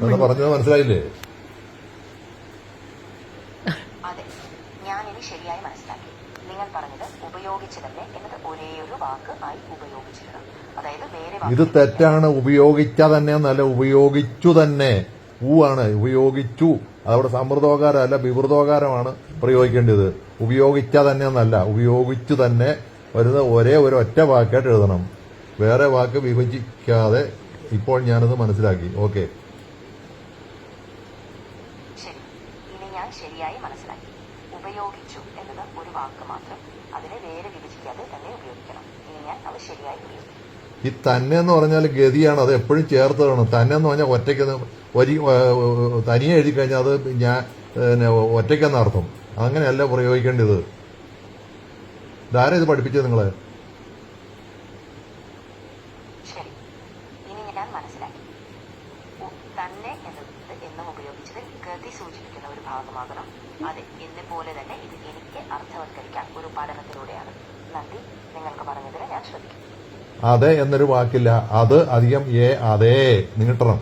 എന്ന് പറഞ്ഞത് മനസ്സിലായില്ലേ? അതെ, ഞാൻ ഇനി ശരിയായി മനസ്സിലാക്കി. നിങ്ങൾ പറഞ്ഞത് ഉപയോഗിച്ചു തന്നെ എന്നത് ഒരേ ഒരു വാക്ക് ആയി ഉപയോഗിച്ചിരുന്നു. അതായത് വേറെ ഇത് തെറ്റാണ്. ഉപയോഗിച്ച തന്നെ എന്നല്ല, ഉപയോഗിച്ചു തന്നെ. ആണ് ഉപയോഗിച്ചു. അതവിടെ സമൃദ്ധോകാരമല്ല, വിവൃതോകാരമാണ് പ്രയോഗിക്കേണ്ടത്. ഉപയോഗിച്ച തന്നെ എന്നല്ല, ഉപയോഗിച്ചു തന്നെ വരുന്ന ഒരേ ഒരു ഒറ്റ വാക്കായിട്ട് എഴുതണം. വേറെ വാക്ക് വിഭജിക്കാതെ. ഇപ്പോൾ ഞാനത് മനസ്സിലാക്കി. ഓക്കെ. ശരി, ഇനി ഞാൻ ശരിയായി മനസ്സിലാക്കി. ഉപയോഗിച്ചു എന്നത് ഒരു വാക്ക് മാത്രം. അതിനെ വേറെ വിഭജിക്കാതെ തന്നെ ഉപയോഗിക്കണം. ഇനി ഞാൻ അത് ശരിയായി ഉപയോഗിക്കും. ഈ തന്നെ എന്ന് പറഞ്ഞാൽ ഗതിയാണ്. അത് എപ്പോഴും ചേർത്ത് വേണം. തന്നെ എന്ന് പറഞ്ഞാൽ ഒറ്റയ്ക്ക് തനിയെ എഴുതി കഴിഞ്ഞാൽ അത് ഞാൻ ഒറ്റയ്ക്കെന്ന അർത്ഥം. അങ്ങനെയല്ല പ്രയോഗിക്കേണ്ടത്. ഇതാരാ ഇത് പഠിപ്പിച്ചത് നിങ്ങളെ? ശരി, ഇനി ഞാൻ മനസ്സിലാക്കി. തന്നെ എന്നത് എന്നും ഉപയോഗിച്ചത് ഗതി സൂചിപ്പിക്കുന്ന ഒരു ഭാഗമാകണം. അതെ, എന്നെ പോലെ തന്നെ ഇത് എനിക്ക് അർത്ഥവത്കരിക്കാൻ ഒരു പഠനത്തിലൂടെയാണ്. നന്ദി. നിങ്ങൾക്ക് പറഞ്ഞതിന് ഞാൻ ശ്രദ്ധിക്കും. അതെ എന്നൊരു വാക്കില്ല. അത് അധികം അതേ നീട്ടണം.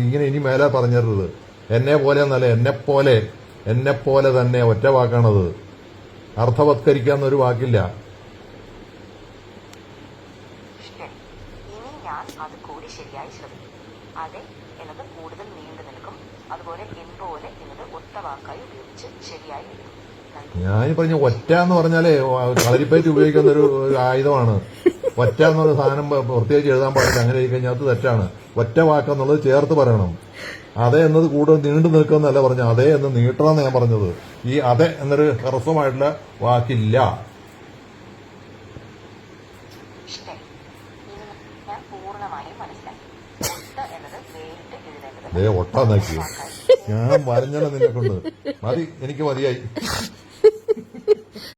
ഇങ്ങനെ ഇനി മേലെ പറഞ്ഞിരുന്നത്. എന്നെ പോലെ എന്നല്ല, എന്നെപ്പോലെ തന്നെ ഒറ്റ വാക്കാണത്. അർത്ഥവത്കരിക്കാന്നൊരു വാക്കില്ല. ശരി, ഇനി ഞാൻ അത് കൂടി ശരിയായി ശ്രദ്ധിക്കും. അതെ എന്നത് കൂടുതൽ നീണ്ടു നിൽക്കും. അതുപോലെ എൻപോലെ എന്നത് ഒറ്റ വാക്കായി ഉപയോഗിച്ച് ശരിയായി എഴുതും. ഞാൻ പറഞ്ഞ ഒറ്റ എന്ന് പറഞ്ഞാലേ കളരിപ്പയറ്റ് ഉപയോഗിക്കുന്ന ഒരു ആയുധമാണ്. ഒറ്റ എന്നൊരു സാധനം പ്രത്യേകിച്ച് എഴുതാൻ പാടില്ല. അങ്ങനെ എഴുതി കഴിഞ്ഞാൽ അത് തെറ്റാണ്. ഒറ്റ വാക്കെന്നുള്ളത് ചേർത്ത് പറയണം. അതെ എന്നത് കൂടുതൽ നീണ്ടു നിൽക്കുമെന്നല്ല പറഞ്ഞു, അതേ എന്ന് നീട്ടണമെന്ന് ഞാൻ പറഞ്ഞത്. ഈ അതെ എന്നൊരു ഹ്രസ്വമായിട്ടുള്ള വാക്കില്ല. ശരി, ഇനി ഞാൻ പൂർണ്ണമായും മനസ്സിലാക്കി. ഒട്ട എന്നത് വേറിട്ട് എഴുതേണ്ടത് ഒട്ടാ നോക്കി ഞാൻ വരഞ്ഞല്ലോ നിന്നെ കൊണ്ട്. മതി, എനിക്ക് മതിയായി.